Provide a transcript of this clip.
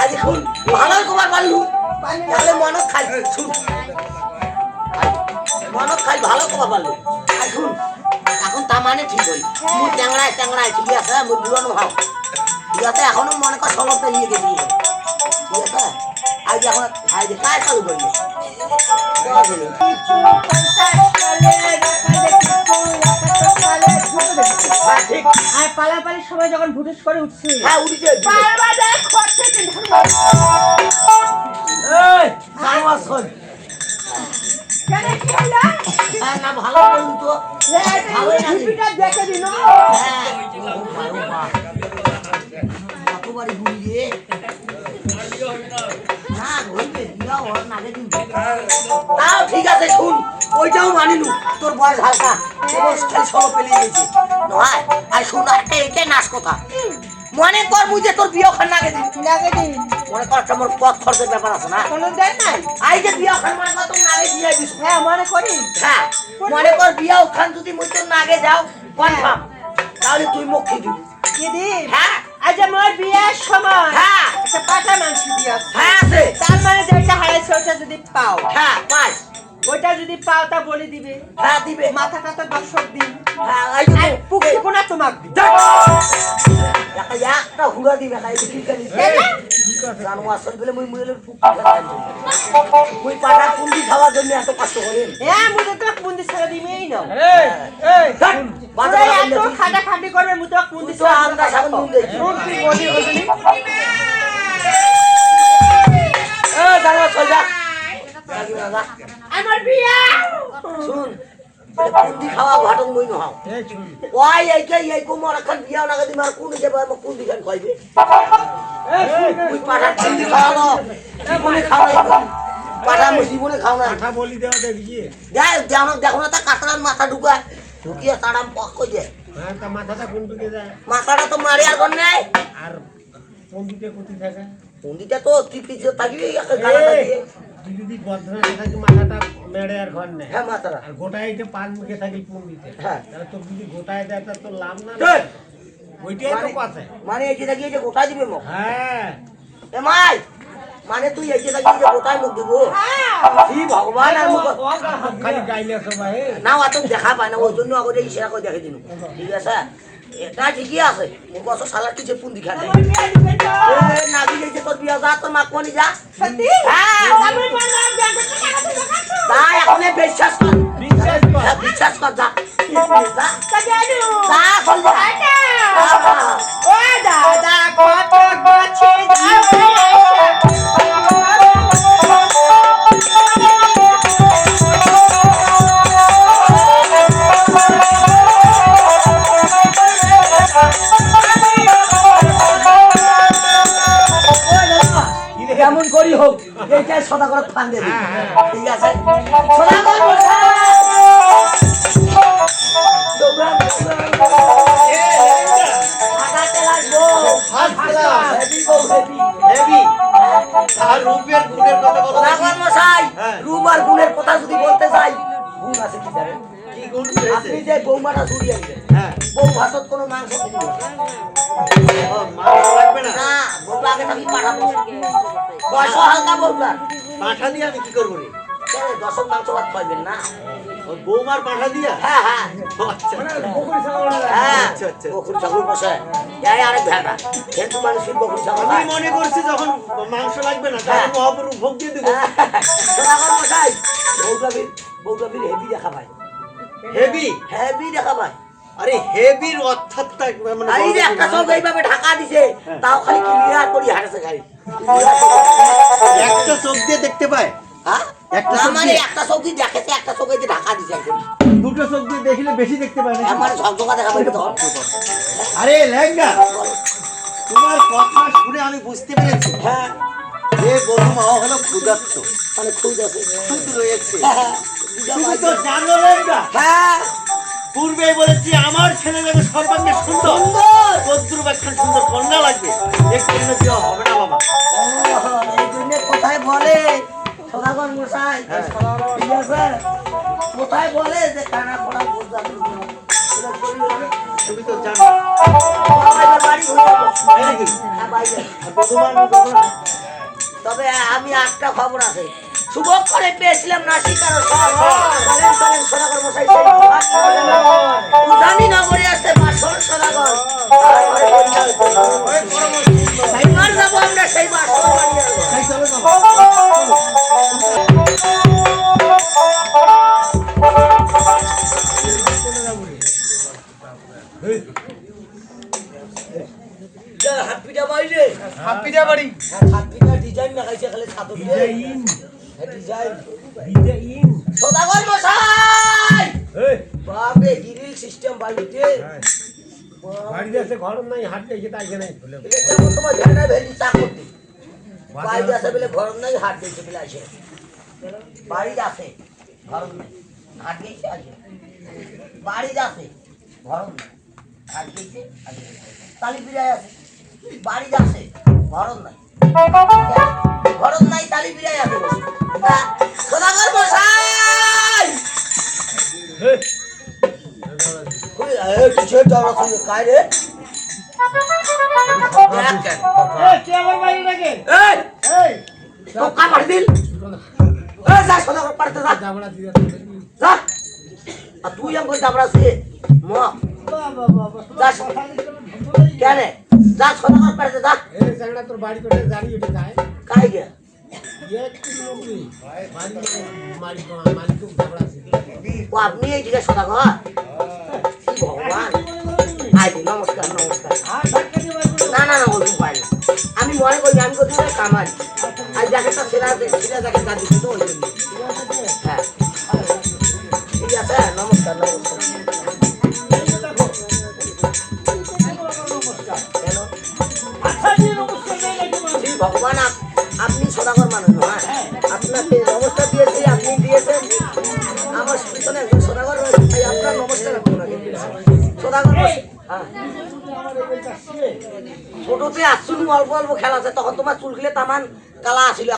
আজ শুন ভালো তোমার পারলু তাহলে মনত খাই শুন মনত খাই ভালো তোমার পারলু আর শুন এখন তা মানে ঠিক হই মুই ট্যাংরায় ট্যাংরায় ঠিক আছে মুই বুড়ানো ভাও ঠিক আছে এখনো মনে কর সব পেরিয়ে গেছি ঠিক আছে আজ এখন আজ কাজ চালু করলি আর পালাপালি সময় যখন ভুটুস করে উঠছি হ্যাঁ উঠিছে না ভালো করলু তো দেখে দিল কতবারই ঘুরি রে না ঘুরবে দিও ওর নাগে দিন তাও ঠিক আছে শুন ওইটাও মানিলু তোর বয়স হালকা তোর খালি সব পেলিয়ে গেছে নয় আর শুন এইটাই নাশ কথা মনে কর বুঝে তোর বিয়ে খান নাগে দিন মনে কর আমার পথ খরচের ব্যাপার আছে না কোনো দেয় নাই আই যে বিয়ে খান মনে কর তোর নাগে দিয়ে দিস হ্যাঁ মনে করি হ্যাঁ মনে কর বিয়ে খান যদি মুই তোর নাগে যাও কনফার্ম তাহলে তুই মুখ খেয়ে দিবি কি দিন হ্যাঁ আজ আমার বিয়ের সময় হ্যাঁ একটা পাঠা মাংস দিয়ে হ্যাঁ আছে তার মানে যেটা হারাইছে ওটা যদি পাও হ্যাঁ পাঁচ ওইটা যদি পাও তা বলে দিবে হ্যাঁ দিবে মাথাটা তো 10 দিন হ্যাঁ আর পুকি কোনা তোমাক দিবে একটা হুড়া দিবে না এই কি করি জানো আসল বলে মুই মুইলের ফুক মুই পাটা পুন্ডি খাওয়ার জন্য এত কষ্ট করি হ্যাঁ মুই তো পুন্দি ছেড়ে দিমেই না এই বাবা এত খাটা খাটি করবে মুই তো পুন্দি তো আমরা সামনে নুন দেই শুন তুই বলি হইলি এ জানো চল যা আমার বিয়া শুন পুন্ডি খাওয়া ঘটন মুই নহাও ওই এই কোমর এখন বিয়াও না গদি মার কোন যাবে আমার পুন্ডি খান খাইবে মুই পাটা পুন্ডি খাওয়ানো জীবনে খাওয়াই পাটা মুই জীবনে খাও না কথা বলি দেওয়া দেখি দেখো না তা কাতরার মাথা ঢুকায় ঢুকিয়ে তারাম পক করে দেয় হ্যাঁ তা মাথাটা কোন দিকে যায় মাথাটা তো মারি আর কোন নাই আর কোন দিকে কোথায় থাকে পুন্ডিটা তো তুই পিছিয়ে থাকবি গালাটা দিয়ে তুই যদি বদ্ধনা থাকি মাথাটা মেরে আর ঘর নেই হ্যাঁ মাথাটা আর গোটায় যে পান মুখে থাকি কোন দিকে হ্যাঁ তাহলে তোর যদি গোটায় দেয় তা তোর লাভ না চল। ওইটাই তো কথা মানে এই থাকি যে গোটা দিবে মুখ হ্যাঁ এ মাই মানে তুই এই থাকি যে গোটায় মুখ দিব কি ভগবান আর মুখ খালি গাইলে সবাই না অত দেখা পায় না ওই জন্য আগে ইশারা করে দেখে দিন ঠিক আছে এটা ঠিকই আছে মুখ কত সালার কিছু পুন্ডি খাতে না দিলে যে তোর বিয়া যা তোর মা কোনি যা সত্যি হ্যাঁ আমি বললাম ব্যাংকে টাকা তো দেখাচ্ছো তাই এখন বিশ্বাস কর বিশ্বাস কর হ্যাঁ, বিশ্বাস কর যা যা কাজানু যা চল যা আটা আহা। ও দাদা কত গছে কেমন করি হোক এইটাই সদা করে ফান দেবে ঠিক আছে সদা করে রূপার গুণের কথা যদি বলতে চাই গুণ আছে কি জানেন আপনি যে বৌমাটা চুরি আনছেন বউ ভাতত কোনো মাংস দিল না বউটা আগে থাকি পাঠাবো বয়স হালকা বউটা পাঠা দিয়ে আমি কি করবো রে দশক মাংস ভাত খাইবেন না বৌমার পাঠা দিয়া হ্যাঁ হ্যাঁ আচ্ছা হ্যাঁ আচ্ছা, আচ্ছা। বকুল ছাগল বসে এই আরেক ভেড়া হিন্দু মানুষের বকুল ছাগল আমি মনে করছি যখন মাংস লাগবে না তখন মহাপুরুষ ভোগ দিয়ে দেবো মশাই বউটা বীর হেভি দেখা পায় হেভি হেভি দেখা পায় আরে হেভির অর্থাৎটা মানে এই যে একটা চোখ এইভাবে ঢাকা দিছে তাও খালি ক্লিয়ার করি হাঁটেছে গাড়ি একটা চোখ দিয়ে দেখতে পায় হ্যাঁ একটা না চোখ মানে দিয়ে? একটা চোখ দিয়ে দেখেছে একটা চোখ এই যে ঢাকা দিছে একদম দুটো চোখ দিয়ে দেখলে বেশি দেখতে পায় না আমার ঝকঝকা দেখা পাইবে তখন আরে লেঙ্গা তোমার কথা শুনে আমি বুঝতে পেরেছি হ্যাঁ যে বধূ মা হলো ক্ষুধার্ত মানে খুঁজ আছে খুদ রয়েছে হ্যাঁ তুমি তো জানো লেঙ্গা হ্যাঁ পূর্বেই বলেছি আমার ছেলে যাবে সর্বাঙ্গে সুন্দর সুন্দর চোদ্দুর একটা সুন্দর কন্যা লাগবে একটু দেওয়া হবে না বাবা এই জন্য কোথায় বলে সদাগর মশাই ঠিক আছে কোথায় বলে যে কানা পড়া বোঝা তুমি তো জানো বাড়ি হয়ে যাবো তাই নাকি? হ্যাঁ বাইরে আর বধূ মা তবে আমি একটা খবর আছে, সুযোগ করে পেয়েছিলাম না শিকারও সব চলেন সদাগর মশাই, উজানি নগরে আছে বাসর সদাগর, সেইবার যাবো আমরা সেই বাসর বাড়ি যাবো। হাত পিঠা বাড়ি রে, হাত পিঠা বাড়ি হাত পিঠা ডিজাইন লাগাইছে খালি ছাতর দিয়ে ডিজাইন। সদাগর মশাই বাপরে গ্রিল সিস্টেম বাড়িতে, বাড়িতে আছে ঘর নাই হাট দেখে তাই এখানে তোমার ঝাড়া ভেলি চা করতে বাড়ি আছে বলে ঘর নাই হাট দিয়েছে বলে আসে, বাড়ি আছে ঘর নাই হাট দিয়েছে আসে, বাড়ি আছে ঘর নাই হাট দিয়েছে আসে, তালি বিরায় আছে বাড়ি আছে ঘর নাই, ঘর নাই তালি বিরায় আছে। সদাগর মশাই কিছু কাই রে কে আমার বাড়ি নাকি টোকা মার দিল যা সদাগর পারতে যা জাবড়া দিয়ে যা আর তুই আমাকে দাবড়া সে ম যা কেন যা সদাগর পারতে যা এই জায়গা তোর বাড়ি করে গাড়ি উঠে যায় কাই গে একটু লোকই বাড়ি মালিক মালিক জাবড়া আছে ও আপনি এই দিকে সদাগর কি ভগবান আইদি নমস্কার নমস্কার না না না বলতে পারি না, আমি মনে করি আমি করছি কামাই আর জ্যাকেটটা সেরা সেরা জ্যাকেট গান দিচ্ছি তো ওই জন্য। হ্যাঁ ঠিক আছে নমস্কার নমস্কার। কেন শ্রী ভগবান আপনি সদাগর মানুষ নয়, আপনাকে নমস্কার দিয়েছি আপনি দিয়েছেন, আমার পিছনে একজন সদাগর রয়েছে তাই আপনার নমস্কার আপনাকে সদাগর। হ্যাঁ ছোটতে আসছুনি অল্প অল্প খেলা আছে তখন তোমার চুলগুলো তামান কালা আসিল।